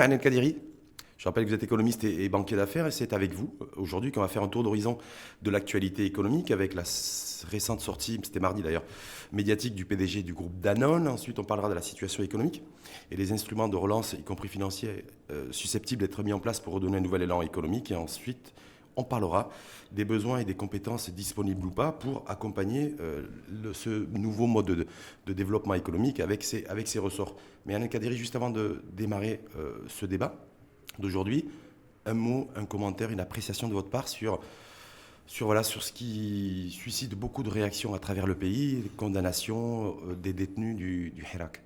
Anel Kadiri. Je rappelle que vous êtes économiste et banquier d'affaires et c'est avec vous aujourd'hui qu'on va faire un tour d'horizon de l'actualité économique avec la récente sortie, c'était mardi d'ailleurs, médiatique du PDG du groupe Danone. Ensuite, on parlera de la situation économique et des instruments de relance, y compris financiers, susceptibles d'être mis en place pour redonner un nouvel élan économique. Et ensuite, on parlera des besoins et des compétences disponibles ou pas pour accompagner ce nouveau mode de développement économique avec ses ressorts. Mais Anel Kadiri, juste avant de démarrer ce débat d'aujourd'hui, un mot, un commentaire, une appréciation de votre part sur ce qui suscite beaucoup de réactions à travers le pays, les condamnations des détenus du Hirak.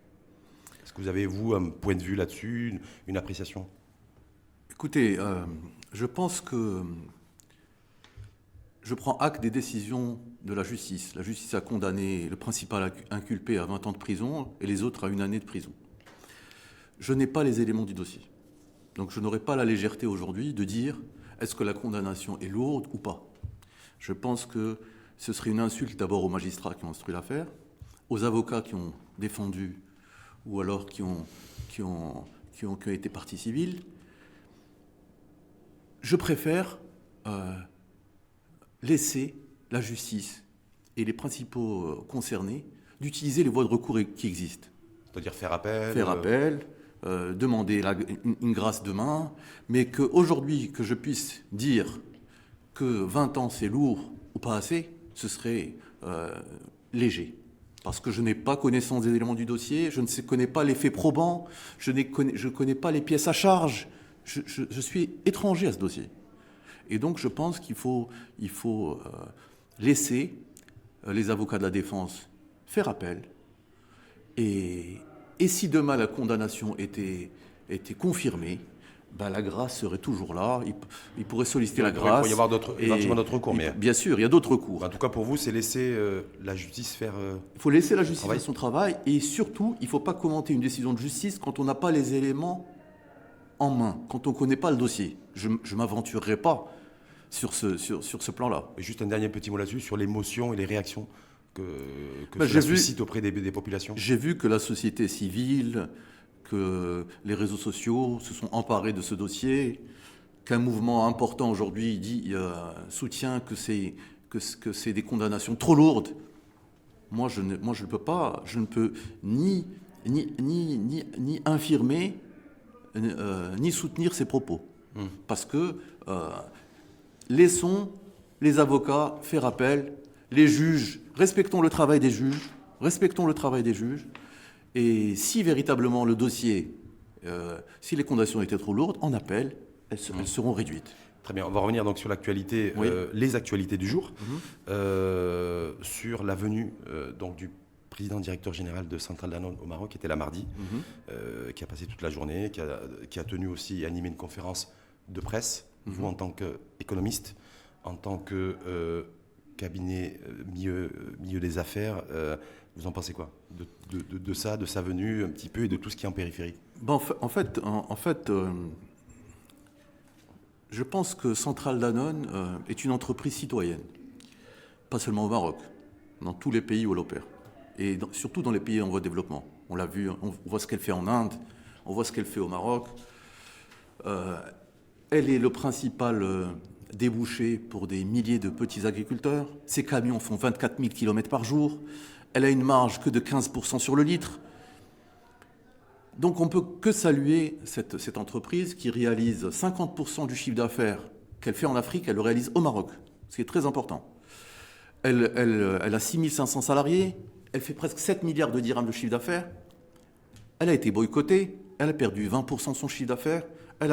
Est-ce que vous avez, vous, un point de vue là-dessus, une appréciation ? Écoutez, je pense que je prends acte des décisions de la justice. La justice a condamné le principal inculpé à 20 ans de prison et les autres à 1 année de prison. Je n'ai pas les éléments du dossier. Donc je n'aurai pas la légèreté aujourd'hui de dire est-ce que la condamnation est lourde ou pas. Je pense que ce serait une insulte d'abord aux magistrats qui ont instruit l'affaire, aux avocats qui ont défendu ou alors qui ont été partie civile. Je préfère laisser la justice et les principaux concernés d'utiliser les voies de recours qui existent. C'est-à-dire faire appel. Faire appel. Demander une grâce demain, mais qu'aujourd'hui, que je puisse dire que 20 ans c'est lourd ou pas assez, ce serait léger. Parce que je n'ai pas connaissance des éléments du dossier, je ne connais pas les faits probants, je ne connais pas les pièces à charge, je suis étranger à ce dossier. Et donc je pense qu'il faut laisser les avocats de la défense faire appel. Et si demain la condamnation était confirmée, ben la grâce serait toujours là. Il pourrait solliciter la grâce. Il pourrait y avoir d'autres recours. Bien sûr, il y a d'autres recours. En tout cas, pour vous, c'est laisser la justice faire. Il faut laisser la justice faire son travail. Et surtout, il ne faut pas commenter une décision de justice quand on n'a pas les éléments en main, quand on ne connaît pas le dossier. Je ne m'aventurerai pas sur ce plan-là. Et juste un dernier petit mot là-dessus, sur l'émotion et les réactions que cela suscite auprès des populations. J'ai vu que la société civile, que les réseaux sociaux se sont emparés de ce dossier, qu'un mouvement important aujourd'hui soutient que c'est des condamnations trop lourdes. Moi, je ne peux pas, je ne peux ni infirmer, ni soutenir ces propos. Parce que laissons les avocats faire appel, les juges, respectons le travail des juges, et si véritablement le dossier, si les condamnations étaient trop lourdes, en appel, elles seront réduites. Très bien, on va revenir donc sur l'actualité, Oui. Les actualités du jour, sur la venue donc du président directeur général de Centrale Danone au Maroc, qui était là mardi, qui a passé toute la journée, qui a tenu aussi et animé une conférence de presse. Vous, en tant qu'économiste, en tant que cabinet milieu des affaires, vous en pensez quoi de ça, de sa venue un petit peu et de tout ce qui est en périphérie? En fait, je pense que Centrale Danone est une entreprise citoyenne, pas seulement au Maroc, dans tous les pays où elle opère, et surtout dans les pays en voie de développement. On l'a vu, on voit ce qu'elle fait en Inde, on voit ce qu'elle fait au Maroc. Elle est le principal débouché pour des milliers de petits agriculteurs. Ces camions font 24 000 km par jour. Elle a une marge que de 15% sur le litre. Donc on ne peut que saluer cette entreprise qui réalise 50% du chiffre d'affaires qu'elle fait en Afrique, elle le réalise au Maroc, ce qui est très important. Elle a 6 500 salariés, elle fait presque 7 milliards de dirhams de chiffre d'affaires. Elle a été boycottée, elle a perdu 20% de son chiffre d'affaires. Elle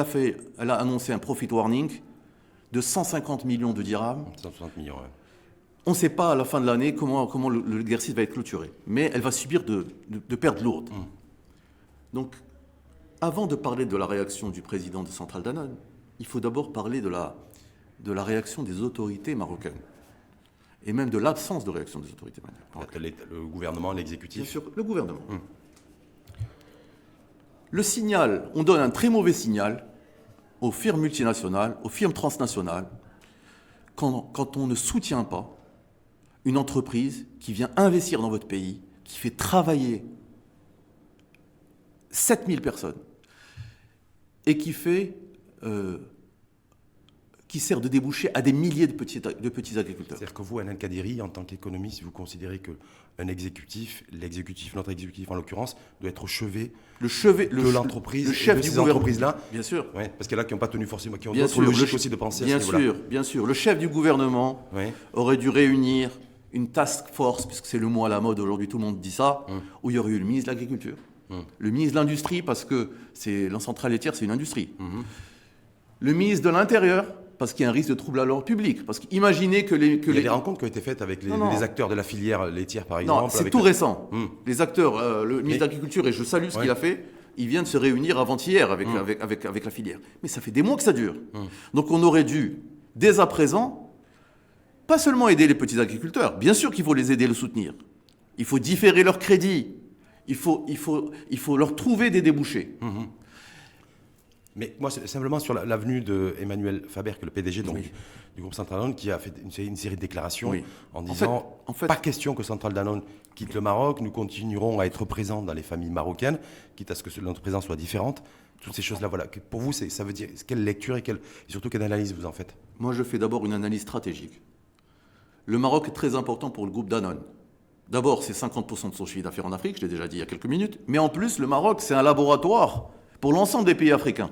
a annoncé un profit warning de 150 millions de dirhams. 160 millions, ouais. On ne sait pas à la fin de l'année comment l'exercice va être clôturé. Mais elle va subir de pertes lourdes. Donc, avant de parler de la réaction du président de Centrale Danone, il faut d'abord parler de la réaction des autorités marocaines. Et même de l'absence de réaction des autorités marocaines. Le gouvernement, l'exécutif. Bien sûr, le gouvernement. Le signal, on donne un très mauvais signal aux firmes multinationales, aux firmes transnationales, quand on ne soutient pas une entreprise qui vient investir dans votre pays, qui fait travailler 7000 personnes. et qui sert de débouché à des milliers de petits agriculteurs. C'est-à-dire que vous, Anan Kadiri, en tant qu'économiste, vous considérez que notre exécutif en l'occurrence, doit être au chevet de l'entreprise, le chef de du ces gouvernement. entreprises-là. Bien sûr. Ouais, parce qu'il y en a qui n'ont pas tenu forcément, qui ont Bien d'autres sûr, logiques aussi de penser à ce niveau-là. Bien sûr. Le chef du gouvernement aurait dû réunir une task force, puisque c'est le mot à la mode aujourd'hui, tout le monde dit ça, où il y aurait eu le ministre de l'Agriculture, le ministre de l'Industrie, parce que la centrale laitière, c'est une industrie, le ministre de l'Intérieur, parce qu'il y a un risque de trouble à l'ordre public. Parce qu'imaginez que les... Il y a des rencontres qui ont été faites avec les acteurs de la filière laitière, par exemple. Non, c'est tout récent. Les acteurs, le ministre de l'Agriculture, et je salue ce qu'il a fait, ils viennent se réunir avant-hier avec la filière. Mais ça fait des mois que ça dure. Donc on aurait dû, dès à présent, pas seulement aider les petits agriculteurs, bien sûr qu'il faut les aider et les soutenir. Il faut différer leur crédit. Il faut leur trouver des débouchés. Mais moi, c'est simplement sur l'avenue d'Emmanuel Faber, qui est le PDG donc, du groupe Central Danone, qui a fait une série de déclarations en disant pas question que Central Danone quitte le Maroc, nous continuerons à être présents dans les familles marocaines, quitte à ce que notre présence soit différente. Toutes ces choses-là, voilà. Pour vous, ça veut dire quelle lecture et surtout quelle analyse vous en faites? Moi, je fais d'abord une analyse stratégique. Le Maroc est très important pour le groupe Danone. D'abord, c'est 50% de son chiffre d'affaires en Afrique, je l'ai déjà dit il y a quelques minutes. Mais en plus, le Maroc, c'est un laboratoire pour l'ensemble des pays africains.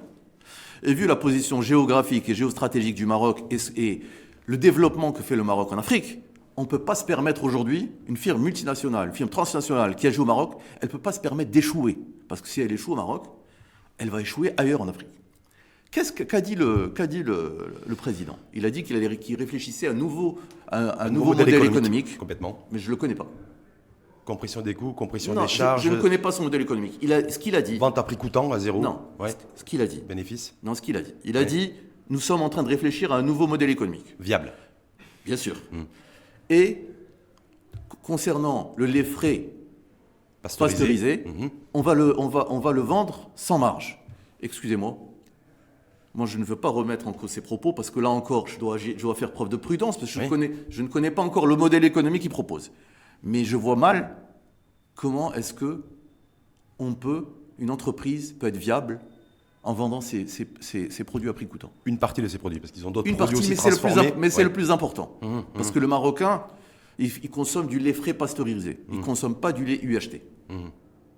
Et vu la position géographique et géostratégique du Maroc et le développement que fait le Maroc en Afrique, on ne peut pas se permettre aujourd'hui, une firme multinationale, une firme transnationale qui agit au Maroc, elle ne peut pas se permettre d'échouer. Parce que si elle échoue au Maroc, elle va échouer ailleurs en Afrique. Qu'a dit le président? Il a dit qu'il réfléchissait à un nouveau modèle économique. Complètement. Mais je ne le connais pas. Compression des coûts, compression des charges. Je ne connais pas son modèle économique. Ce qu'il a dit. Vente à prix coûtant à zéro. Non. Ce qu'il a dit. Bénéfice. Non, ce qu'il a dit. Il a dit nous sommes en train de réfléchir à un nouveau modèle économique. Viable. Bien sûr. Et concernant le lait frais pasteurisé, on va le vendre sans marge. Excusez-moi. Moi, je ne veux pas remettre en cause ces propos parce que là encore, je dois faire preuve de prudence parce que je ne connais pas encore le modèle économique qu'il propose. Mais je vois mal comment est-ce que une entreprise peut être viable en vendant ses produits à prix coûtant. Une partie de ces produits, parce qu'ils ont d'autres produits aussi transformés. Mais c'est le plus important. Parce que le Marocain, il consomme du lait frais pasteurisé. Il ne consomme pas du lait UHT.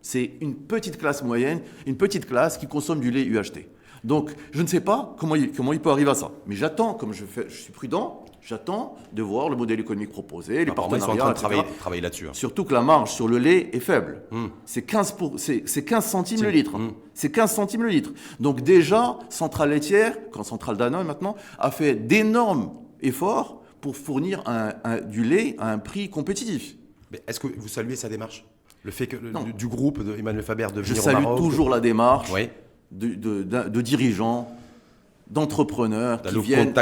C'est une petite classe moyenne, une petite classe qui consomme du lait UHT. Donc, je ne sais pas comment il peut arriver à ça. Mais j'attends, comme je suis prudent, j'attends de voir le modèle économique proposé, les partenariats, ils sont en train de travailler là-dessus. Surtout que la marge sur le lait est faible. C'est 15 centimes le litre. C'est 15 centimes le litre. Donc déjà, Centrale laitière, quand Centrale Danone maintenant, a fait d'énormes efforts pour fournir du lait à un prix compétitif. Mais est-ce que vous saluez sa démarche? Le fait que du groupe d'Emmanuel Faber de venir au Maroc... Je salue toujours la démarche de dirigeants, d'entrepreneurs qui viennent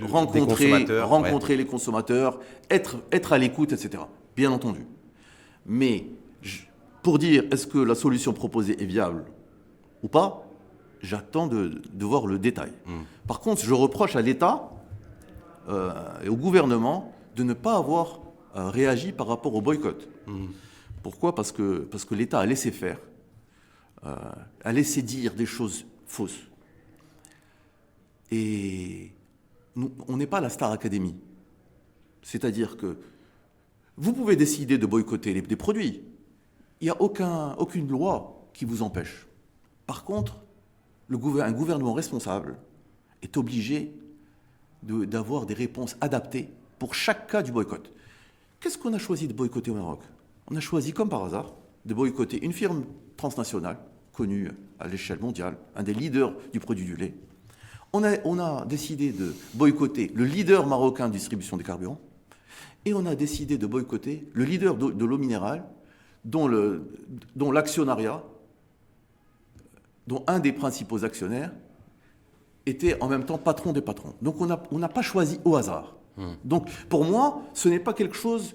rencontrer les consommateurs, être à l'écoute, etc. Bien entendu. Mais pour dire est-ce que la solution proposée est viable ou pas, j'attends de voir le détail. Par contre, je reproche à l'État et au gouvernement de ne pas avoir réagi par rapport au boycott. Pourquoi ? Parce que l'État a laissé faire, a laissé dire des choses fausses. Et on n'est pas la Star Academy. C'est-à-dire que vous pouvez décider de boycotter des produits. Il n'y a aucune loi qui vous empêche. Par contre, un gouvernement responsable est obligé d'avoir des réponses adaptées pour chaque cas du boycott. Qu'est-ce qu'on a choisi de boycotter au Maroc ? On a choisi, comme par hasard, de boycotter une firme transnationale, connue à l'échelle mondiale, un des leaders du produit du lait. On a décidé de boycotter le leader marocain de distribution des carburants et on a décidé de boycotter le leader de l'eau minérale dont l'actionnariat, dont un des principaux actionnaires était en même temps patron des patrons. Donc on n'a pas choisi au hasard. Donc pour moi, ce n'est pas quelque chose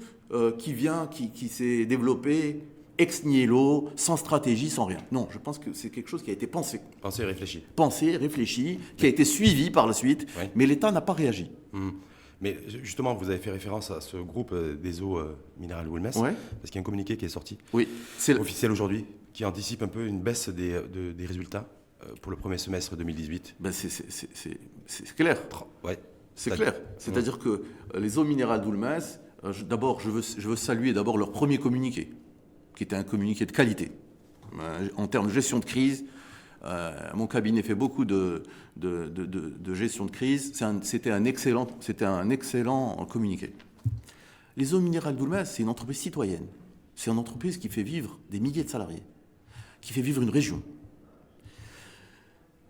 qui s'est développé ex nihilo, sans stratégie, sans rien. Non, je pense que c'est quelque chose qui a été pensé. Pensé et réfléchi. Pensé, réfléchi, qui a été suivi par la suite, mais l'État n'a pas réagi. Mais justement, vous avez fait référence à ce groupe des eaux minérales Wilmès, parce qu'il y a un communiqué qui est sorti, officiel aujourd'hui, qui anticipe un peu une baisse des résultats pour le premier semestre 2018? Ben c'est clair. Ouais. C'est clair. C'est-à-dire que les eaux minérales d'Oulmès, d'abord, je veux saluer d'abord leur premier communiqué, qui était un communiqué de qualité. En termes de gestion de crise, mon cabinet fait beaucoup de gestion de crise. C'était un excellent communiqué. Les eaux minérales d'Oulmès, c'est une entreprise citoyenne. C'est une entreprise qui fait vivre des milliers de salariés, qui fait vivre une région,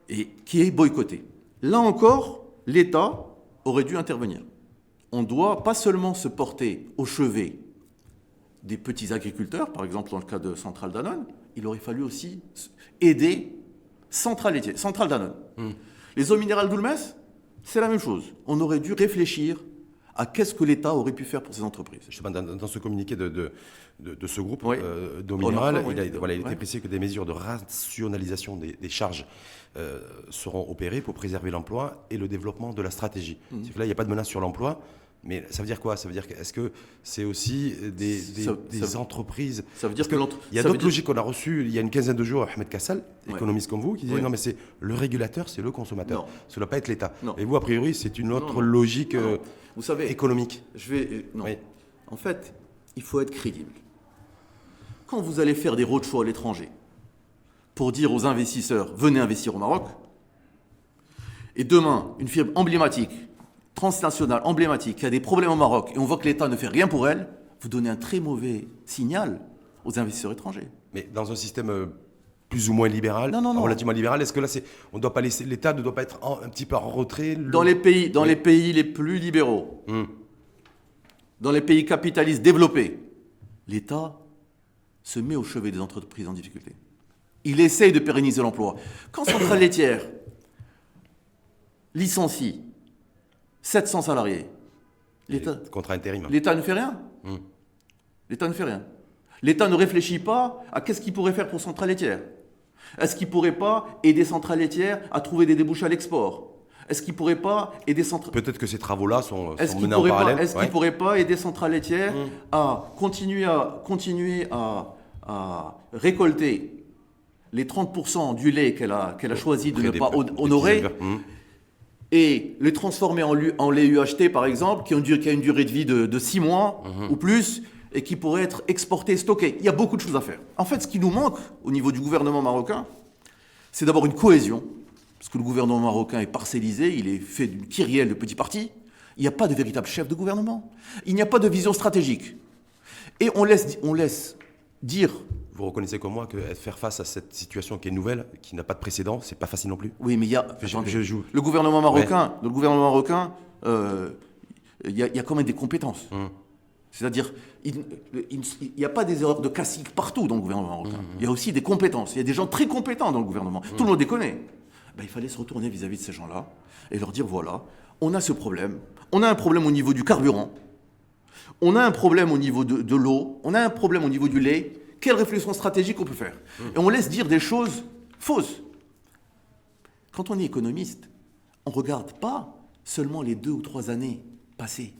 et qui est boycottée. Là encore, l'État aurait dû intervenir. On doit pas seulement se porter au chevet des petits agriculteurs, par exemple dans le cas de Centrale Danone, il aurait fallu aussi aider Centrale Danone. Les eaux minérales d'Oulmès, c'est la même chose. On aurait dû réfléchir à qu'est-ce que l'État aurait pu faire pour ces entreprises. Justement, dans ce communiqué de ce groupe d'eau Oui. minérale, Oui. il était précisé que des mesures de rationalisation des charges seront opérées pour préserver l'emploi et le développement de la stratégie. C'est que là, il n'y a pas de menace sur l'emploi, mais ça veut dire quoi? Ça veut dire est-ce que c'est aussi des entreprises? Ça veut dire que il y a d'autres logiques qu'on a reçues il y a une quinzaine de jours, Ahmed Kassal, économiste comme vous, qui disait non, mais c'est le régulateur, c'est le consommateur. Non. Ça ne doit pas être l'État. Non. Et vous, a priori, c'est une autre logique Vous savez, économique. Non. Oui. En fait, il faut être crédible. Quand vous allez faire des roadshows à l'étranger pour dire aux investisseurs, venez investir au Maroc, et demain, une firme emblématique, transnationale, emblématique, qui a des problèmes au Maroc, et on voit que l'État ne fait rien pour elle, vous donnez un très mauvais signal aux investisseurs étrangers. Mais dans un système plus ou moins libéral, relativement libéral, est-ce que là, on ne doit pas laisser, l'État ne doit pas être un petit peu en retrait? Dans les pays les plus libéraux, dans les pays capitalistes développés, l'État se met au chevet des entreprises en difficulté. Il essaye de pérenniser l'emploi. Quand Centrale laitière licencie 700 salariés, Contrat intérim. l'État ne fait rien. L'État ne fait rien. L'État ne réfléchit pas à qu'est-ce qu'il pourrait faire pour Centrale laitière. Est-ce qu'il ne pourrait pas aider Centrale laitière à trouver des débouchés à l'export? Est-ce qu'il ne pourrait pas aider Centrale... Peut-être que ces travaux-là sont menés en parallèle. Est-ce qu'il ne pourrait pas aider Centrale laitière à continuer à récolter les 30% du lait qu'elle a choisi de ne pas honorer et les transformer en lait UHT, par exemple, qui a une durée de vie de 6 mois ou plus, et qui pourrait être exporté, stocké. Il y a beaucoup de choses à faire. En fait, ce qui nous manque au niveau du gouvernement marocain, c'est d'abord une cohésion, parce que le gouvernement marocain est parcellisé, il est fait d'une kyrielle de petits partis. Il n'y a pas de véritable chef de gouvernement. Il n'y a pas de vision stratégique. Et on laisse dire... Vous reconnaissez comme moi que faire face à cette situation qui est nouvelle, qui n'a pas de précédent, c'est pas facile non plus. Oui, mais il y a... Le gouvernement marocain, il y a quand même des compétences. C'est-à-dire, il n'y a pas des erreurs de cacique partout dans le gouvernement marocain. Il y a aussi des compétences. Il y a des gens très compétents dans le gouvernement. Tout le monde les connaît. Il fallait se retourner vis-à-vis de ces gens-là et leur dire, voilà, on a ce problème. On a un problème au niveau du carburant. On a un problème au niveau de l'eau. On a un problème au niveau du lait. Quelle réflexion stratégique on peut faire? Et on laisse dire des choses fausses. Quand on est économiste, on ne regarde pas seulement les 2 ou 3 années passées.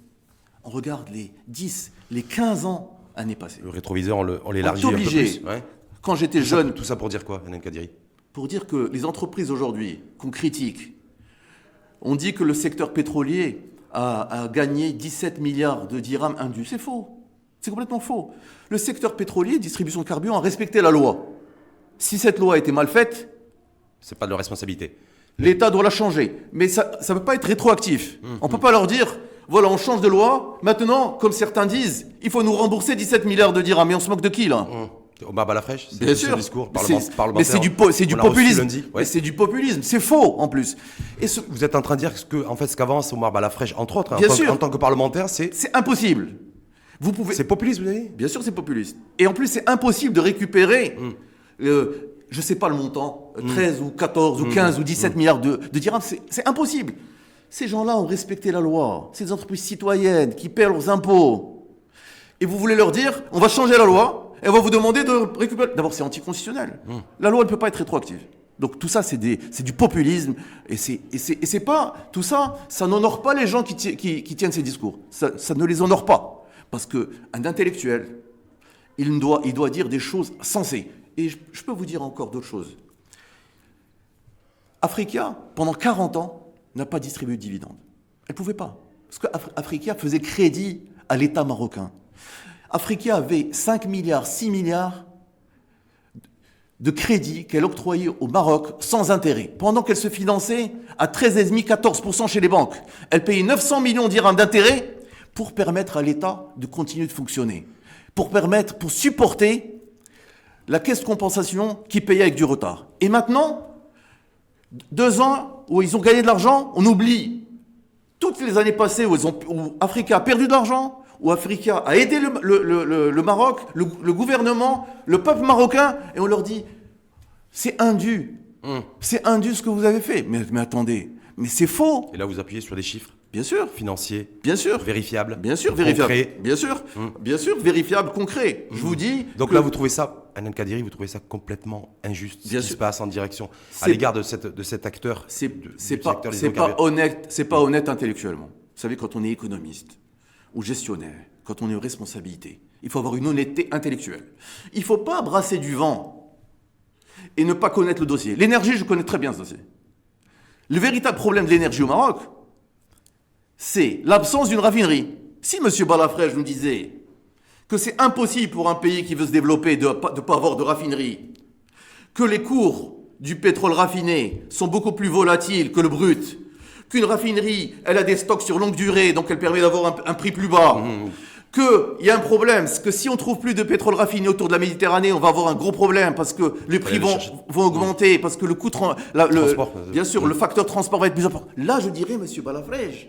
On regarde les 10, les 15 ans années passées. Le rétroviseur, on l'élargit un peu plus. Quand j'étais jeune... Tout ça pour dire quoi, Hanan Kadiri? Pour dire que les entreprises aujourd'hui qu'on critique, on dit que le secteur pétrolier a gagné 17 milliards de dirhams indus. C'est faux. C'est complètement faux. Le secteur pétrolier, distribution de carburant, a respecté la loi. Si cette loi a été mal faite... C'est pas de leur responsabilité. L'État doit la changer. Mais ça ne peut pas être rétroactif. On ne peut pas leur dire, voilà, on change de loi. Maintenant, comme certains disent, il faut nous rembourser 17 milliards de dirhams. Mais on se moque de qui, là? Omar Balafrèche, c'est ce discours parlementaire. Mais c'est du populisme. C'est du populisme. C'est faux, en plus. Vous êtes en train de dire que, en fait, ce qu'avance Omar Balafrèche, entre autres, en tant que parlementaire, c'est impossible. C'est populiste, vous avez dit? Bien sûr, c'est populiste. Et en plus, c'est impossible de récupérer, je ne sais pas le montant, 13 ou 14 ou 15 ou 17 milliards de dirhams. C'est impossible. Ces gens-là ont respecté la loi. C'est des entreprises citoyennes qui paient leurs impôts. Et vous voulez leur dire, on va changer la loi et on va vous demander de récupérer... D'abord, c'est anticonstitutionnel. La loi ne peut pas être rétroactive. Donc tout ça, c'est du populisme. Et c'est pas... Tout ça, ça n'honore pas les gens qui tiennent ces discours. Ça ne les honore pas. Parce qu'un intellectuel, il doit dire des choses sensées. Et je peux vous dire encore d'autres choses. Africa, pendant 40 ans, n'a pas distribué de dividendes. Elle ne pouvait pas. Parce qu'Africa faisait crédit à l'État marocain. Africa avait 5 milliards, 6 milliards de crédits qu'elle octroyait au Maroc sans intérêt, pendant qu'elle se finançait à 13,5-14% chez les banques. Elle payait 900 millions dirhams d'intérêt pour permettre à l'État de continuer de fonctionner, pour supporter la caisse de compensation qui payait avec du retard. Et maintenant, 2 ans où ils ont gagné de l'argent, on oublie toutes les années passées où Africa a perdu de l'argent, où Africa a aidé le Maroc, le gouvernement, le peuple marocain, et on leur dit c'est indu. C'est indu ce que vous avez fait. Mais attendez, mais c'est faux. Et là, vous appuyez sur des chiffres Bien sûr. financiers, Bien sûr. vérifiables, Bien sûr, vérifiable. concrets. Bien sûr. Bien sûr, vérifiable, concret. Je vous dis. Donc là, vous trouvez ça, Hanan Kadiri, vous trouvez ça complètement injuste, ce Bien qui sûr. se passe en direction à C'est- l'égard de cet acteur C'est du pas, secteur des c'est pas hydrocarbures. honnête, c'est pas honnête intellectuellement. Vous savez, quand on est économiste ou gestionnaire, quand on est en responsabilité, il faut avoir une honnêteté intellectuelle. Il ne faut pas brasser du vent et ne pas connaître le dossier. L'énergie, je connais très bien ce dossier. Le véritable problème de l'énergie au Maroc, c'est l'absence d'une raffinerie. Si M. Balafrège nous disait que c'est impossible pour un pays qui veut se développer de ne pas avoir de raffinerie, que les cours du pétrole raffiné sont beaucoup plus volatiles que le brut, qu'une raffinerie, elle a des stocks sur longue durée, donc elle permet d'avoir un prix plus bas, qu'il y a un problème, c'est que si on trouve plus de pétrole raffiné autour de la Méditerranée, on va avoir un gros problème parce que les prix aller chercher. vont augmenter, parce que le coût, Transport. bien sûr, le facteur transport va être plus important. Là, je dirais, M. Balafrège,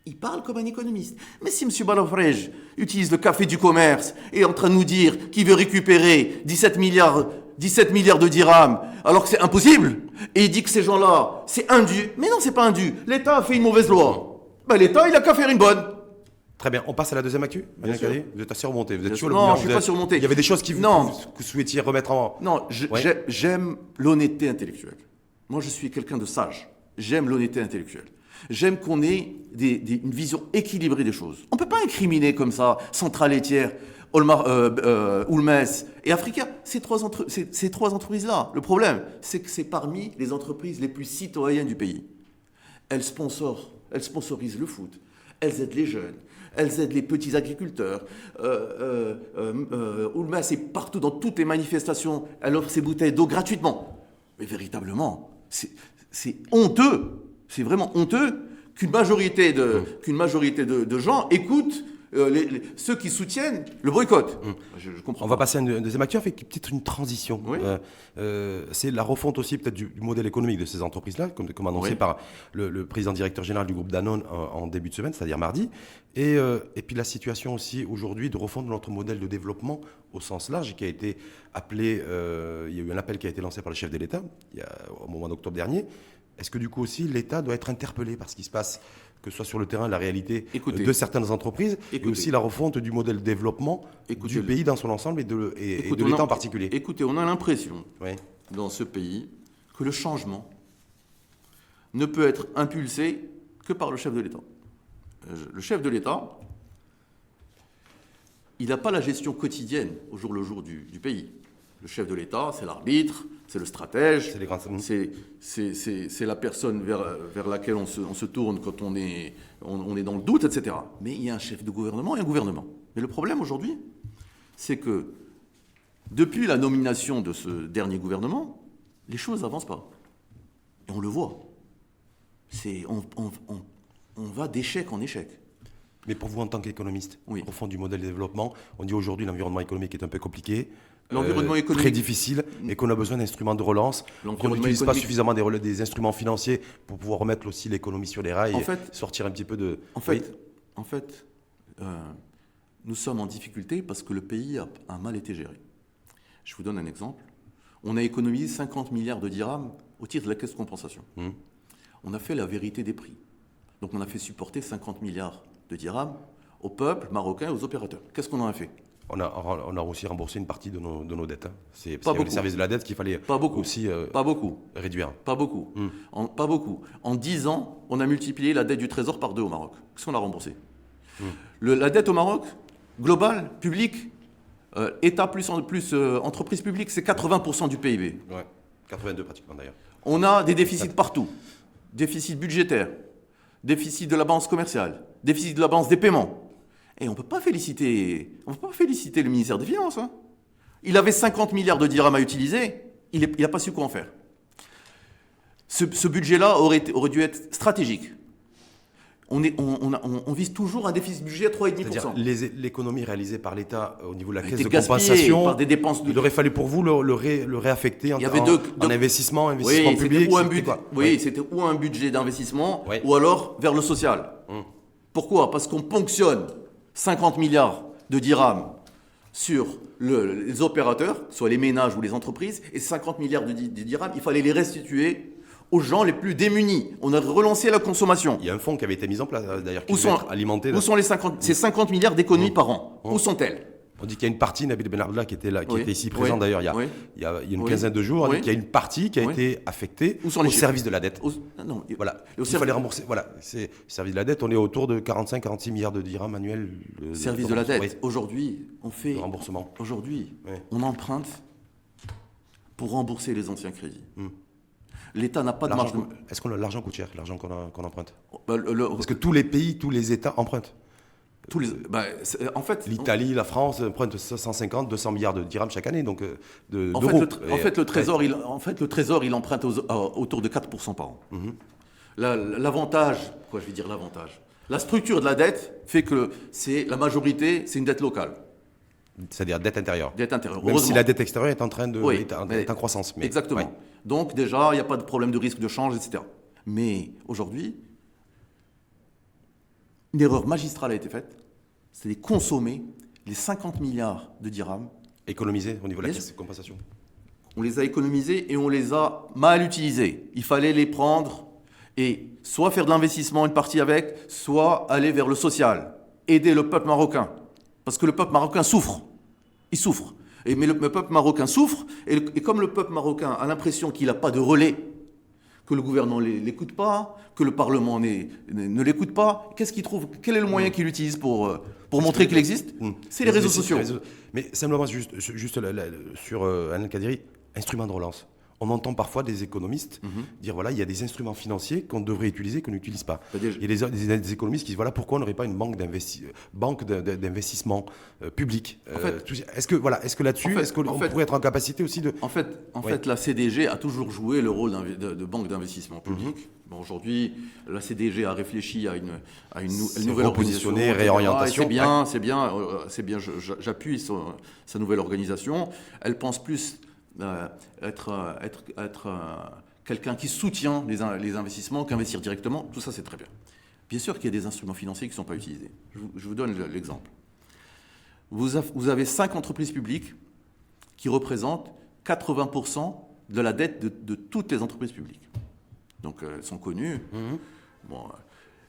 il parle comme un économiste. Mais si M. Balafrège utilise le café du commerce et est en train de nous dire qu'il veut récupérer 17 milliards de dirhams, alors que c'est impossible, et il dit que ces gens-là, c'est indu. Mais non, c'est pas indu. L'État a fait une mauvaise loi. Ben, l'État, il a qu'à faire une bonne. Très bien, on passe à la deuxième actu. Hanan sûr. Kadiri, vous êtes assez remonté. Vous êtes Bien sur sûr. le Non, bilan, je suis vous pas êtes- surmonté. Il y avait des choses Non. que vous souhaitiez remettre en. Non, Ouais. j'aime l'honnêteté intellectuelle. Moi, je suis quelqu'un de sage. J'aime l'honnêteté intellectuelle. J'aime qu'on ait une vision équilibrée des choses. On ne peut pas incriminer comme ça Centrale Laitière, Oulmes et Africa. Ces trois entreprises-là. Le problème, c'est que c'est parmi les entreprises les plus citoyennes du pays. Elles sponsorisent le foot. Elles aident les jeunes. Elles aident les petits agriculteurs. Oulmes est partout dans toutes les manifestations. Elle offre ses bouteilles d'eau gratuitement. Mais véritablement, c'est honteux. C'est vraiment honteux qu'une majorité de gens écoutent ceux qui soutiennent le boycott. Je comprends. On va passer à une deuxième actu avec peut-être une transition. Oui. C'est la refonte aussi peut-être du modèle économique de ces entreprises-là, comme annoncé Oui. par le président directeur général du groupe Danone en début de semaine, c'est-à-dire mardi. Et puis la situation aussi aujourd'hui de refonte de notre modèle de développement au sens large qui a été appelé, il y a eu un appel qui a été lancé par le chef de l'État au mois d'octobre dernier. Est-ce que du coup aussi l'État doit être interpellé par ce qui se passe, que ce soit sur le terrain, la réalité de certaines entreprises, et aussi la refonte du modèle de développement du pays dans son ensemble et de l'État en particulier? Écoutez, on a l'impression Oui. dans ce pays que le changement ne peut être impulsé que par le chef de l'État. Le chef de l'État, il n'a pas la gestion quotidienne au jour le jour du pays. Le chef de l'État, c'est l'arbitre, c'est le stratège, C'est les grands- c'est la personne vers laquelle on se tourne quand on est dans le doute, etc. Mais il y a un chef de gouvernement et un gouvernement. Mais le problème aujourd'hui, c'est que depuis la nomination de ce dernier gouvernement, les choses n'avancent pas. Et on le voit. On va d'échec en échec. Mais pour vous, en tant qu'économiste, Oui. refonte du modèle de développement, on dit aujourd'hui l'environnement économique est un peu compliqué, L'environnement économique- très difficile, et qu'on a besoin d'instruments de relance, qu'on L'environnement n'utilise pas économique- suffisamment des instruments financiers pour pouvoir remettre aussi l'économie sur les rails En et fait- sortir un petit peu de... En Oui. fait, nous sommes en difficulté parce que le pays a mal été géré. Je vous donne un exemple. On a économisé 50 milliards de dirhams au titre de la caisse de compensation. On a fait la vérité des prix. Donc on a fait supporter 50 milliards de dirhams au peuple marocain et aux opérateurs. Qu'est-ce qu'on en a fait? On a aussi remboursé une partie de nos dettes. C'est Pas les beaucoup. services de la dette qu'il fallait Pas beaucoup. aussi Pas beaucoup. réduire. Pas beaucoup. Pas beaucoup. En 10 ans, on a multiplié la dette du Trésor par 2 au Maroc. Qu'est-ce qu'on a remboursé? La dette au Maroc, globale, publique, État plus entreprise publique, c'est 80% du PIB. Ouais. 82 pratiquement d'ailleurs. On a des déficits partout. Déficit budgétaire, déficit de la balance commerciale, déficit de la balance des paiements. Et on ne peut pas féliciter le ministère des Finances. Hein. Il avait 50 milliards de dirhams à utiliser, il n'a pas su quoi en faire. Ce budget-là aurait dû être stratégique. On vise toujours un déficit budget à 3,5%. C'est-à-dire l'économie réalisée par l'État au niveau de la caisse de gaspillée compensation, par des dépenses il aurait fallu pour vous le réaffecter en investissement oui, public. C'était ou un budget d'investissement, oui. ou alors vers le social. Pourquoi ? Parce qu'on ponctionne 50 milliards de dirhams sur les opérateurs, soit les ménages ou les entreprises, et 50 milliards de dirhams, il fallait les restituer aux gens les plus démunis. On a relancé la consommation. Il y a un fonds qui avait été mis en place, d'ailleurs, qui devait être alimenté. Où sont ces 50 milliards d'économies par an ? Où sont-elles ? On dit qu'il y a une partie, Nabil Benardla, qui était là, qui était ici présent d'ailleurs il y a une quinzaine de jours, on dit qu'il y a une partie qui a été affectée au service de la dette. Voilà. Il fallait rembourser. Voilà. C'est service de la dette, on est autour de 45-46 milliards de dirhams annuels. Service de la dette. Aujourd'hui, on fait. Remboursement. Aujourd'hui, on emprunte pour rembourser les anciens crédits. L'État n'a pas de marge de... Est-ce que l'argent coûte cher, l'argent qu'on emprunte ? Parce que tous les pays, tous les États empruntent. En fait, l'Italie, la France empruntent 150-200 milliards de dirhams chaque année, donc d'euros. Le Trésor, il emprunte autour de 4% par an. L'avantage, la structure de la dette fait que la majorité, c'est une dette locale. C'est-à-dire dette intérieure. Même si la dette extérieure est en train est en croissance. Exactement. Ouais. Donc déjà, il n'y a pas de problème de risque de change, etc. Mais aujourd'hui, une erreur magistrale a été faite. C'est de consommer les 50 milliards de dirhams. Économisés au niveau de la caisse de compensation. On les a économisés et on les a mal utilisés. Il fallait les prendre et soit faire de l'investissement, une partie avec, soit aller vers le social. Aider le peuple marocain. Parce que le peuple marocain souffre. Il souffre. Mais le peuple marocain souffre, et comme le peuple marocain a l'impression qu'il n'a pas de relais, que le gouvernement ne l'écoute pas, que le Parlement ne l'écoute pas, qu'est-ce qu'il trouve ? Quel est le moyen qu'il utilise pour montrer qu'il existe ? C'est les réseaux sociaux. Mais simplement, juste sur Alain Kadiri, instrument de relance. On entend parfois des économistes dire voilà, il y a des instruments financiers qu'on devrait utiliser, qu'on n'utilise pas. Il y a des économistes qui disent voilà, pourquoi on n'aurait pas une banque d'investissement public Est-ce que là-dessus, on pourrait être en capacité aussi de. En fait, la CDG a toujours joué le rôle de banque d'investissement public. Bon, aujourd'hui, la CDG a réfléchi à une nouvelle organisation. Réorientation. C'est bien, j'appuie sa nouvelle organisation. Elle pense plus être quelqu'un qui soutient les investissements qu'investir directement, tout ça c'est très bien. Bien sûr qu'il y a des instruments financiers qui ne sont pas utilisés. Je vous donne l'exemple. Vous avez 5 entreprises publiques qui représentent 80% de la dette de toutes les entreprises publiques. Donc elles sont connues. Bon,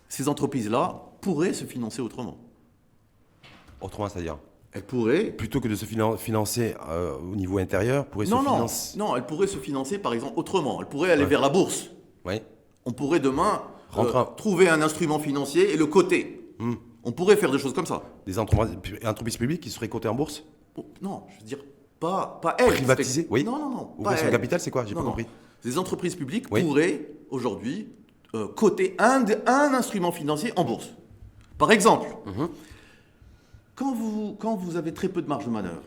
ces entreprises-là pourraient se financer autrement. Autrement, c'est-à-dire ? Elle pourrait... Plutôt que de se financer au niveau intérieur, pourrait se financer... Non, elle pourrait se financer, par exemple, autrement. Elle pourrait aller vers la bourse. Oui. On pourrait demain trouver un instrument financier et le coter. On pourrait faire des choses comme ça. Des entreprises publiques qui seraient cotées en bourse ? Non, je veux dire, pas elles. Privatisées ? Oui. Non. Ouvrir son capital, c'est quoi ? J'ai pas compris. Des entreprises publiques pourraient, aujourd'hui, coter un instrument financier en bourse. Par exemple... Quand vous avez très peu de marge de manœuvre,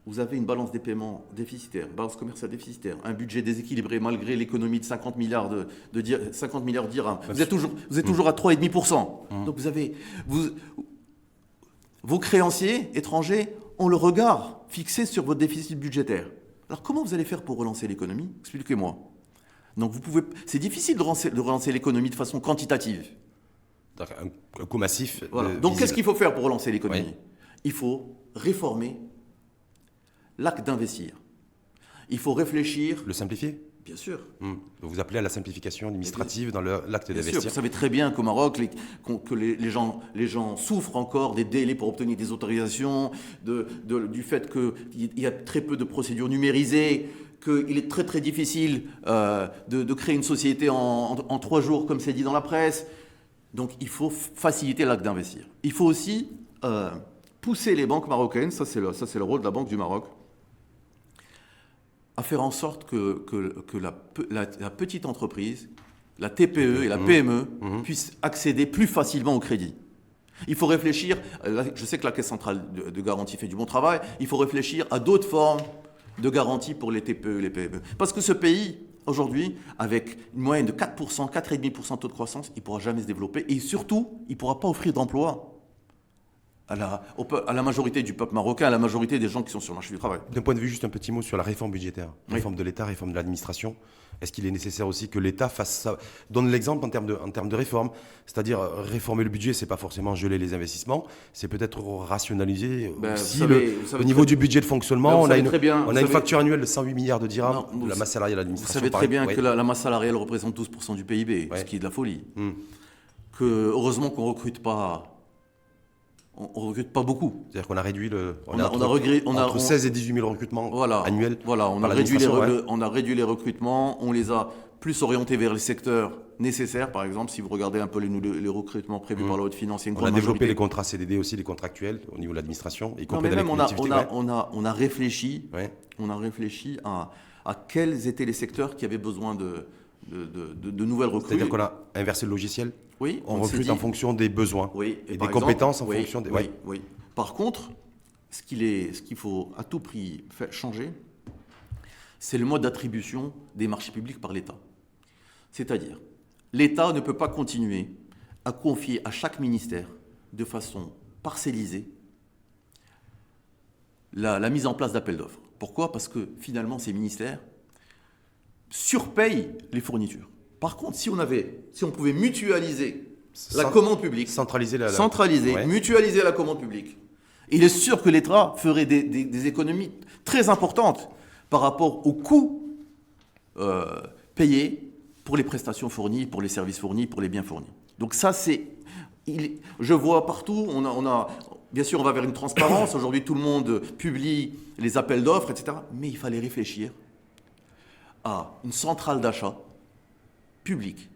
vous avez une balance des paiements déficitaire, balance commerciale déficitaire, un budget déséquilibré malgré l'économie de 50 milliards de dirhams, vous êtes toujours à 3,5%. Donc vos créanciers étrangers ont le regard fixé sur votre déficit budgétaire. Alors comment vous allez faire pour relancer l'économie ? Expliquez-moi. Donc c'est difficile de relancer l'économie de façon quantitative. Un coût massif. Voilà. Donc qu'est-ce qu'il faut faire pour relancer l'économie ? Il faut réformer l'acte d'investir. Il faut réfléchir... Le simplifier ? Bien sûr. Vous appelez à la simplification administrative dans l'acte d'investir. Vous savez très bien qu'au Maroc, que les gens souffrent encore des délais pour obtenir des autorisations, du fait qu'il y a très peu de procédures numérisées, qu'il est très très difficile de créer une société en 3 jours, comme c'est dit dans la presse. Donc il faut faciliter l'acte d'investir. Il faut aussi pousser les banques marocaines, ça c'est le rôle de la Banque du Maroc, à faire en sorte que la petite entreprise, la TPE et la PME puissent accéder plus facilement au crédit. Il faut réfléchir, je sais que la Caisse centrale de garantie fait du bon travail, il faut réfléchir à d'autres formes de garantie pour les TPE et les PME. Parce que ce pays, aujourd'hui, avec une moyenne de 4%, 4,5% de taux de croissance, il ne pourra jamais se développer et surtout, il ne pourra pas offrir d'emploi à la majorité du peuple marocain, à la majorité des gens qui sont sur le marché du travail. D'un point de vue, juste un petit mot sur la réforme budgétaire, réforme de l'État, réforme de l'administration. Est-ce qu'il est nécessaire aussi que l'État fasse ça? Donne l'exemple en termes de réforme, c'est-à-dire réformer le budget, c'est pas forcément geler les investissements, c'est peut-être rationaliser aussi au niveau du budget de fonctionnement. On a une facture annuelle de 108 milliards de dirhams de la masse salariale de l'administration. Vous savez très bien que la masse salariale représente 12% du PIB, ce qui est de la folie. Heureusement qu'on recrute pas. On ne recrute pas beaucoup. C'est-à-dire qu'on a réduit entre 16 et 18 000 recrutements annuels. Voilà, on a réduit les recrutements, on les a plus orientés vers les secteurs nécessaires. Par exemple, si vous regardez un peu les recrutements prévus par la haute finance, il y a une grande majorité. On a développé les contrats CDD aussi, les contractuels au niveau de l'administration, y compris dans les collectivités. On a réfléchi à quels étaient les secteurs qui avaient besoin de nouvelles recrues. C'est-à-dire qu'on a inversé le logiciel. Oui, on recrute en fonction des besoins et des compétences en fonction des... Oui. Par contre, ce qu'il faut à tout prix changer, c'est le mode d'attribution des marchés publics par l'État. C'est-à-dire, l'État ne peut pas continuer à confier à chaque ministère, de façon parcellisée, la mise en place d'appels d'offres. Pourquoi ? Parce que finalement, ces ministères surpayent les fournitures. Par contre, si on pouvait mutualiser la commande publique, mutualiser la commande publique, il est sûr que l'État ferait des économies très importantes par rapport aux coûts payés pour les prestations fournies, pour les services fournis, pour les biens fournis. Donc ça, je vois partout, bien sûr, on va vers une transparence. Aujourd'hui, tout le monde publie les appels d'offres, etc. Mais il fallait réfléchir à une centrale d'achat public,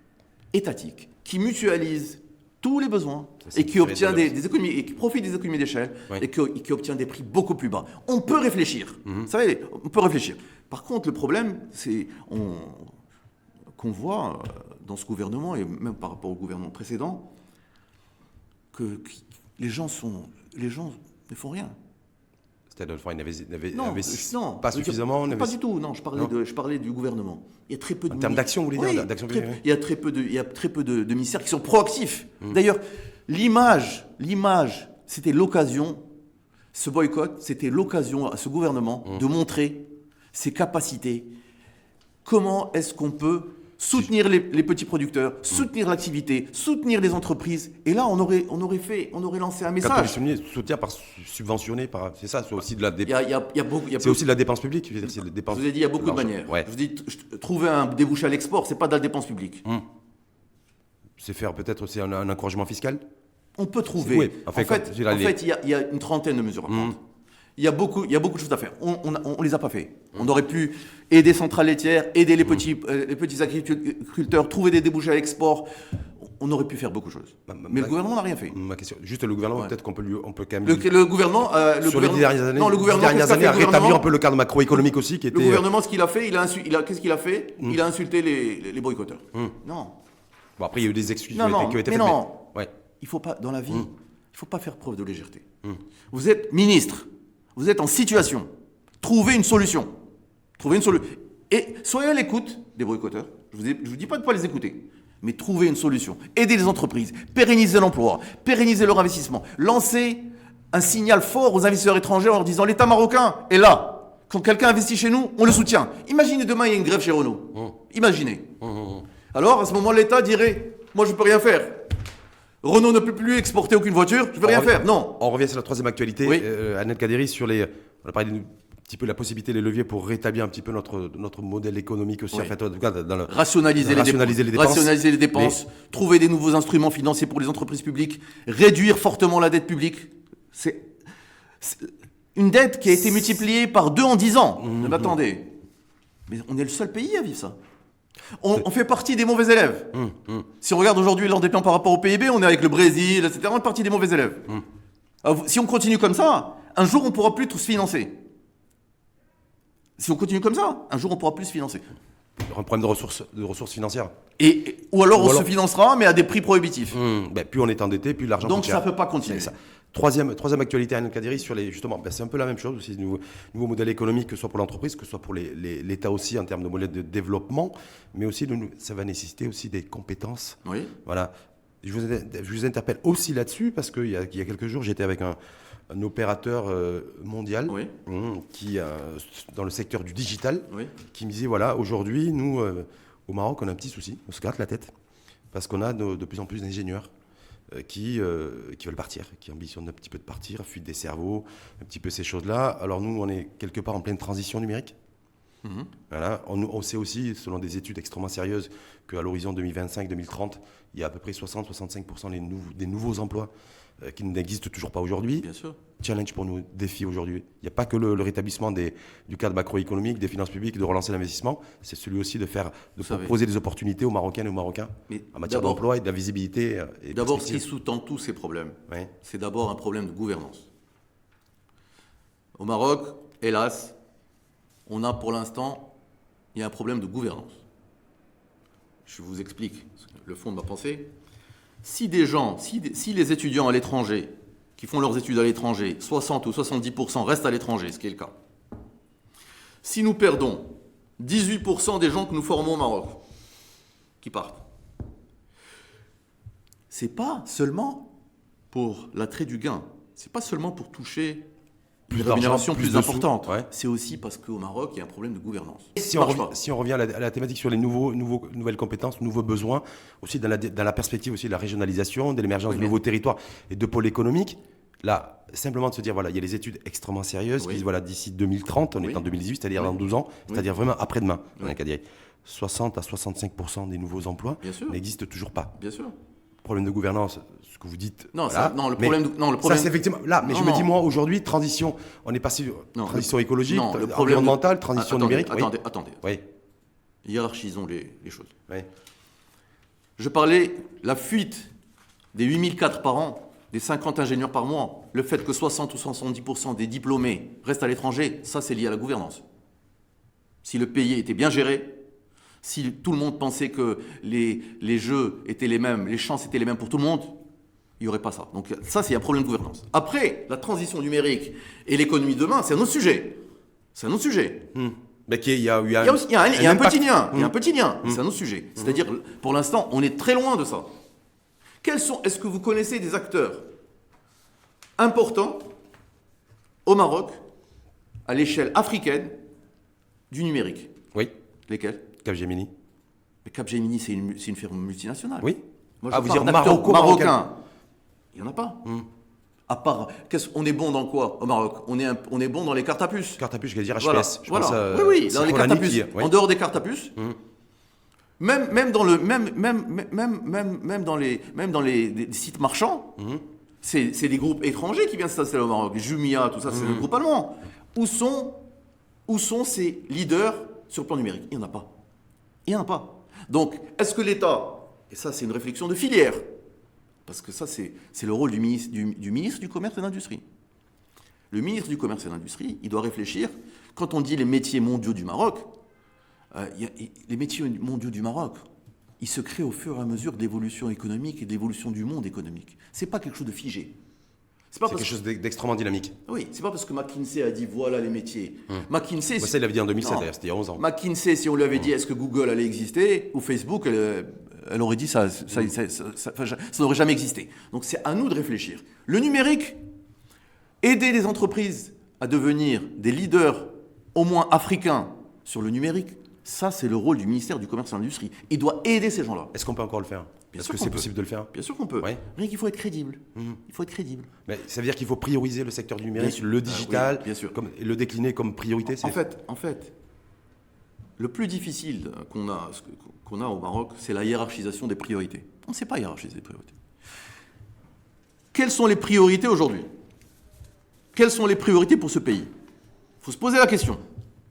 étatique, qui mutualise tous les besoins et qui obtient des économies, et qui profite des économies d'échelle et qui obtient des prix beaucoup plus bas. On peut réfléchir. Vous savez, on peut réfléchir. Par contre, le problème, c'est qu'on voit dans ce gouvernement, et même par rapport au gouvernement précédent, que les gens ne font rien. C'est-à-dire, ils n'investissent pas suffisamment. Pas du tout, non. Je parlais du gouvernement. Il y a très peu de... En termes d'action, vous voulez dire d'action il y a très peu de ministères qui sont proactifs. D'ailleurs, l'image, c'était l'occasion, ce boycott, c'était l'occasion à ce gouvernement de montrer ses capacités. Comment est-ce qu'on peut soutenir les petits producteurs, soutenir l'activité, soutenir les entreprises. Et là, on aurait lancé un message. Quand on soutient par subventionner, c'est ça, c'est aussi de la dépense. C'est aussi de la dépense publique. Je vous ai dit, il y a beaucoup de manières. Ouais. Je vous ai dit, trouver un débouché à l'export, c'est pas de la dépense publique. C'est faire peut-être aussi un encouragement fiscal. On peut trouver. Oui. En fait, il y a une trentaine de mesures à prendre. Il y a beaucoup de choses à faire. On les a pas fait. On aurait pu aider centrales laitières, aider les petits agriculteurs, trouver des débouchés à l'export. On aurait pu faire beaucoup de choses. Mais le gouvernement n'a rien fait. Ma question, juste le gouvernement, peut-être qu'on peut quand même... Le gouvernement... sur les dernières années, a rétabli un peu le cadre macroéconomique aussi qui était... Le gouvernement, ce qu'il a fait, qu'est-ce qu'il a fait ? Il a insulté les boycotteurs. Non. Bon, après, il y a eu des excuses qui ont été faites. Non, il faut pas, dans la vie, il ne faut pas faire preuve de légèreté. Vous êtes ministre. Vous êtes en situation. Trouvez une solution. Et soyez à l'écoute des boycotteurs. Je ne vous dis pas de ne pas les écouter. Mais trouvez une solution. Aidez les entreprises. Pérennisez l'emploi. Pérennisez leur investissement. Lancez un signal fort aux investisseurs étrangers en leur disant l'État marocain est là. Quand quelqu'un investit chez nous, on le soutient. Imaginez demain, il y a une grève chez Renault. Imaginez. Alors, à ce moment, l'État dirait moi, je ne peux rien faire. Renault ne peut plus exporter aucune voiture, je ne peux rien faire. Non. On revient sur la troisième actualité. Oui. Annette Kaderi, on a parlé un petit peu de la possibilité, les leviers pour rétablir un petit peu notre modèle économique aussi. Oui. En fait, en tout cas, rationaliser les dépenses, trouver des nouveaux instruments financiers pour les entreprises publiques, réduire fortement la dette publique. C'est une dette qui a été multipliée par 2 en 10 ans. Mais attendez, mais on est le seul pays à vivre ça. On fait partie des mauvais élèves. Si on regarde aujourd'hui l'endettement par rapport au PIB, on est avec le Brésil, etc. On est partie des mauvais élèves. Alors, si on continue comme ça, un jour on ne pourra plus tous financer. Si on continue comme ça, un jour, on pourra plus se financer. Un problème de ressources financières. Ou alors on se financera, mais à des prix prohibitifs. Plus on est endetté, plus l'argent Donc coûte cher. ça ne peut pas continuer. Ça. Troisième actualité, Anne Kadiri, sur justement, c'est un peu la même chose aussi, nouveau modèle économique, que ce soit pour l'entreprise, que ce soit pour l'État aussi, en termes de modèle de développement, mais aussi, ça va nécessiter aussi des compétences. Oui. Voilà. Je vous interpelle aussi là-dessus, parce qu'il y a quelques jours, j'étais avec un opérateur mondial qui, dans le secteur du digital, qui me disait, voilà, aujourd'hui, nous, au Maroc, on a un petit souci, on se gratte la tête, parce qu'on a de plus en plus d'ingénieurs qui veulent partir, qui ambitionnent un petit peu de partir, fuite des cerveaux, un petit peu ces choses-là. Alors nous, on est quelque part en pleine transition numérique. Voilà. On sait aussi, selon des études extrêmement sérieuses, qu'à l'horizon 2025-2030, il y a à peu près 60-65% des nouveaux emplois qui n'existent toujours pas aujourd'hui. Bien sûr. Challenge pour nous, défi aujourd'hui. Il n'y a pas que le rétablissement du cadre macroéconomique, des finances publiques, de relancer l'investissement. C'est celui aussi de proposer des opportunités aux Marocaines et aux Marocains en matière d'emploi et de la visibilité. D'abord, ce qui sous-tend tous ces problèmes, c'est d'abord un problème de gouvernance. Au Maroc, hélas, on a pour l'instant, il y a un problème de gouvernance. Je vous explique le fond de ma pensée. Si les étudiants à l'étranger, qui font leurs études à l'étranger, 60 ou 70% restent à l'étranger, ce qui est le cas, si nous perdons 18% des gens que nous formons au Maroc, qui partent, c'est pas seulement pour l'attrait du gain, c'est pas seulement pour toucher une rémunération plus importante. C'est aussi parce qu'au Maroc, il y a un problème de gouvernance. Si on revient à la thématique sur les nouvelles compétences, nouveaux besoins, aussi dans la perspective aussi de la régionalisation, de l'émergence de nouveaux territoires et de pôles économiques, là, simplement de se dire, voilà, il y a des études extrêmement sérieuses qui disent, voilà, d'ici 2030, on est en 2018, c'est-à-dire dans 12 ans, c'est-à-dire vraiment après-demain, 60 à 65% des nouveaux emplois n'existent toujours pas. Bien sûr. Problème de gouvernance, ce que vous dites. Le problème. Ça, c'est effectivement. Là, mais je me dis, moi, aujourd'hui, transition, on est passé. Transition écologique, environnementale, transition numérique. Attendez. Oui. Hiérarchisons les choses. Oui. Je parlais la fuite des 8004 par an, des 50 ingénieurs par mois, le fait que 60 ou 70% des diplômés restent à l'étranger, ça, c'est lié à la gouvernance. Si le pays était bien géré, si tout le monde pensait que les jeux étaient les mêmes, les chances étaient les mêmes pour tout le monde, il n'y aurait pas ça. Donc ça, c'est un problème de gouvernance. Après, la transition numérique et l'économie de demain, c'est un autre sujet. C'est un autre sujet. Mais il y a un petit lien. Il y a un petit lien. C'est un autre sujet. C'est-à-dire, pour l'instant, on est très loin de ça. Est-ce que vous connaissez des acteurs importants au Maroc, à l'échelle africaine, du numérique? Oui. Lesquels? Capgemini. Mais Capgemini, c'est une firme multinationale. Oui. Moi, vous dire marocain. Il n'y en a pas. À part, on est bon dans quoi au Maroc? On est bon dans les cartes à puce. Cartes à puce, je vais dire voilà. HPS. Oui, dans les cartes à puce. En dehors des cartes à puce, même dans les sites marchands, c'est des groupes étrangers qui viennent s'installer au Maroc. Jumia, tout ça, c'est des groupes allemands. Où sont ces leaders sur le plan numérique? Il n'y en a pas. Il n'y en a pas. Donc, est-ce que l'État, et ça c'est une réflexion de filière, parce que ça c'est le rôle du ministre du Commerce et de l'Industrie. Le ministre du Commerce et de l'Industrie, il doit réfléchir, quand on dit les métiers mondiaux du Maroc, les métiers mondiaux du Maroc, ils se créent au fur et à mesure de l'évolution économique et de l'évolution du monde économique. Ce n'est pas quelque chose de figé. C'est quelque chose d'extrêmement dynamique. Oui, c'est pas parce que McKinsey a dit voilà les métiers. McKinsey, ça, il l'avait dit en 2007, d'ailleurs, c'était il y a 11 ans. McKinsey, si on lui avait dit est-ce que Google allait exister, ou Facebook, elle aurait dit ça n'aurait jamais existé. Donc c'est à nous de réfléchir. Le numérique, aider les entreprises à devenir des leaders, au moins africains, sur le numérique, ça c'est le rôle du ministère du Commerce et de l'Industrie. Il doit aider ces gens-là. Est-ce qu'on peut encore le faire? Est-ce que c'est possible de le faire? Bien sûr qu'on peut. Rien qu'il faut être crédible. Il faut être crédible. Mais ça veut dire qu'il faut prioriser le secteur du numérique, le digital, bien sûr. Et le décliner comme priorité. En fait, le plus difficile qu'on a au Maroc, c'est la hiérarchisation des priorités. On ne sait pas hiérarchiser les priorités. Quelles sont les priorités aujourd'hui? Quelles sont les priorités pour ce pays? Il faut se poser la question.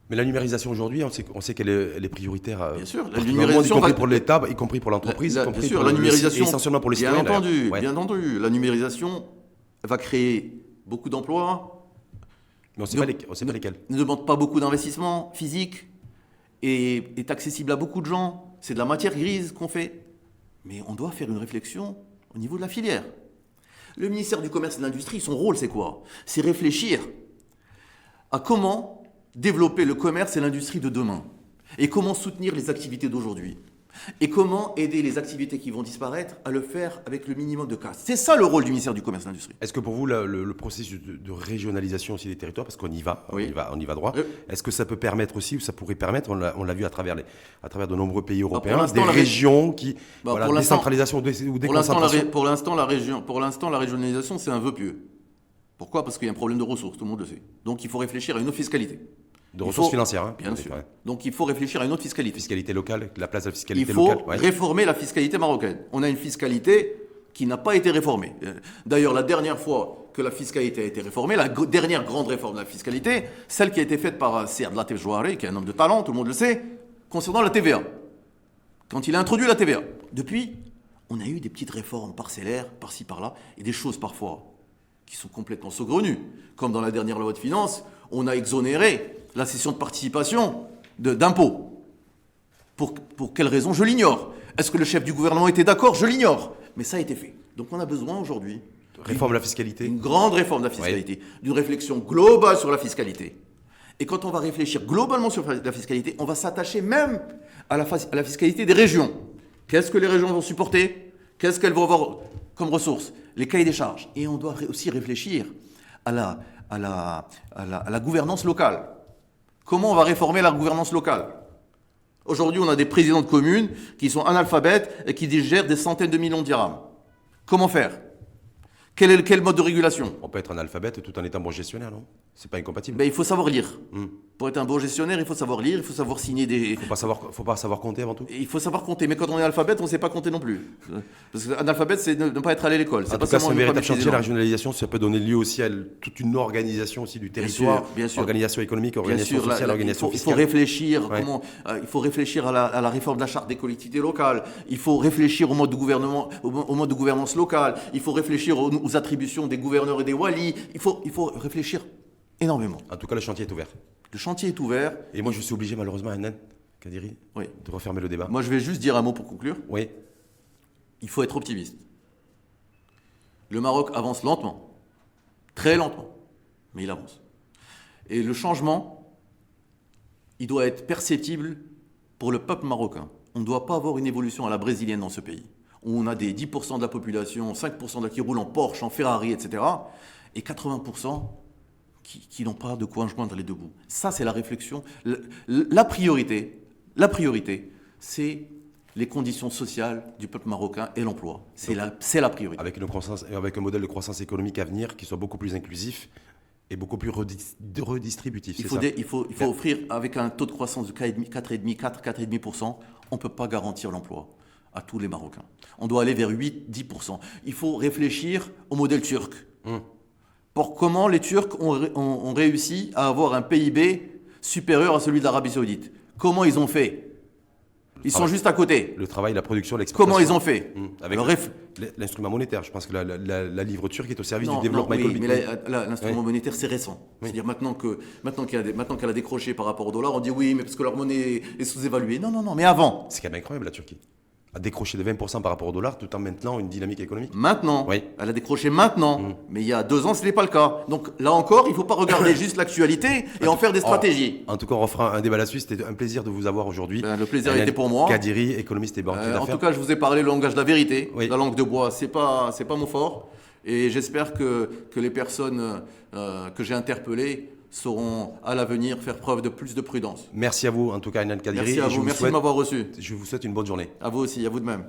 Mais la numérisation aujourd'hui, on sait qu'elle est prioritaire. Bien sûr, la numérisation, y compris pour l'État, y compris pour l'entreprise, bien sûr, la numérisation, essentiellement pour les citoyens. Bien entendu, la numérisation va créer beaucoup d'emplois. Mais on sait pas lesquels. Ne demande pas beaucoup d'investissement physique et est accessible à beaucoup de gens. C'est de la matière grise qu'on fait. Mais on doit faire une réflexion au niveau de la filière. Le ministère du Commerce et de l'Industrie, son rôle, c'est quoi? C'est réfléchir à comment développer le commerce et l'industrie de demain. Et comment soutenir les activités d'aujourd'hui. Et comment aider les activités qui vont disparaître à le faire avec le minimum de casse. C'est ça le rôle du ministère du Commerce et de l'Industrie. Est-ce que pour vous, le processus de régionalisation aussi des territoires, parce qu'on y va, Oui. on y va droit, est-ce que ça peut permettre aussi, ou ça pourrait permettre, on l'a vu à travers de nombreux pays européens, des régions qui, décentralisation ou déconcentration? Pour l'instant, la régionalisation, c'est un vœu pieux. Pourquoi? Parce qu'il y a un problème de ressources, tout le monde le sait. Donc il faut réfléchir à une autre fiscalité. De ressources financières, hein, bien sûr. Ouais. Donc il faut réfléchir à une autre fiscalité. Fiscalité locale, la place de la fiscalité locale. Il faut réformer la fiscalité marocaine. On a une fiscalité qui n'a pas été réformée. D'ailleurs, la dernière fois que la fiscalité a été réformée, la dernière grande réforme de la fiscalité, celle qui a été faite par Sead Latif Jouari, qui est un homme de talent, tout le monde le sait, concernant la TVA. Quand il a introduit la TVA. Depuis, on a eu des petites réformes parcellaires, par-ci, par-là, et des choses parfois qui sont complètement saugrenues. Comme dans la dernière loi de finances, on a exonéré la cession de participation d'impôts. Pour quelle raison? Je l'ignore. Est-ce que le chef du gouvernement était d'accord? Je l'ignore. Mais ça a été fait. Donc on a besoin aujourd'hui... Réforme de la fiscalité. Une grande réforme de la fiscalité. Oui. D'une réflexion globale sur la fiscalité. Et quand on va réfléchir globalement sur la fiscalité, on va s'attacher même à la fiscalité des régions. Qu'est-ce que les régions vont supporter? Qu'est-ce qu'elles vont avoir comme ressources? Les cahiers des charges. Et on doit aussi réfléchir à la gouvernance locale. Comment on va réformer la gouvernance locale? Aujourd'hui, on a des présidents de communes qui sont analphabètes et qui gèrent des centaines de millions de dirhams. Comment faire? Quel mode de régulation? On peut être analphabète tout en étant bon gestionnaire, non? C'est pas incompatible. Ben, il faut savoir lire. Pour être un bon gestionnaire, il faut savoir lire, il faut savoir signer des... Faut pas savoir compter avant tout? Il faut savoir compter, mais quand on est analphabète, on ne sait pas compter non plus. Parce que analphabète, c'est ne pas être allé à l'école. En tout cas, c'est un véritable chantier, la régionalisation, ça peut donner lieu aussi à toute une organisation aussi du territoire, bien sûr. Organisation économique, organisation sociale, organisation fiscale. Il faut réfléchir à la réforme de la charte des collectivités locales, il faut réfléchir au mode de gouvernement, au mode de gouvernance locale, il faut réfléchir aux attributions des gouverneurs et des walis, il faut réfléchir énormément. En tout cas, le chantier est ouvert. Le chantier est ouvert. Et moi, je suis obligé, malheureusement, Hanan Kadiri, de refermer le débat. Moi, je vais juste dire un mot pour conclure. Oui. Il faut être optimiste. Le Maroc avance lentement, très lentement, mais il avance. Et le changement, il doit être perceptible pour le peuple marocain. On ne doit pas avoir une évolution à la brésilienne dans ce pays, où on a des 10% de la population, 5% de qui roulent en Porsche, en Ferrari, etc., et 80% qui n'ont pas de quoi joindre les deux bouts. Ça, c'est la réflexion. La priorité, c'est les conditions sociales du peuple marocain et l'emploi. C'est la priorité. Avec un modèle de croissance économique à venir qui soit beaucoup plus inclusif et beaucoup plus redistributif. Il faut offrir, avec un taux de croissance de 4,5%, on ne peut pas garantir l'emploi à tous les Marocains. On doit aller vers 8-10%. Il faut réfléchir au modèle turc. Pour comment les Turcs ont réussi à avoir un PIB supérieur à celui de l'Arabie Saoudite. Comment ils ont fait? Ils sont juste à côté. Le travail, la production, l'exportation. Comment ils ont fait? Avec l'instrument monétaire. Je pense que la livre turque est au service du développement économique. Mais l'instrument monétaire, c'est récent. C'est-à-dire maintenant qu'elle a décroché par rapport au dollar, on dit oui, mais parce que leur monnaie est sous-évaluée. Non, mais avant. C'est quand même incroyable, la Turquie. A décroché de 20% par rapport au dollar tout en maintenant une dynamique économique. Maintenant, elle a décroché maintenant, mais il y a 2 ans, ce n'est pas le cas. Donc là encore, il ne faut pas regarder juste l'actualité et en faire des stratégies. En tout cas, on refera un débat là-dessus. C'était un plaisir de vous avoir aujourd'hui. Le plaisir était pour moi. Kadiri, économiste et banquier d'affaires. En tout cas, je vous ai parlé le langage de la vérité. La langue de bois, c'est pas mon fort. Et j'espère que les personnes que j'ai interpellées sauront à l'avenir faire preuve de plus de prudence. Merci à vous, en tout cas, Hanan Kadiri. Merci à vous, merci de m'avoir reçu. Je vous souhaite une bonne journée. À vous aussi, à vous de même.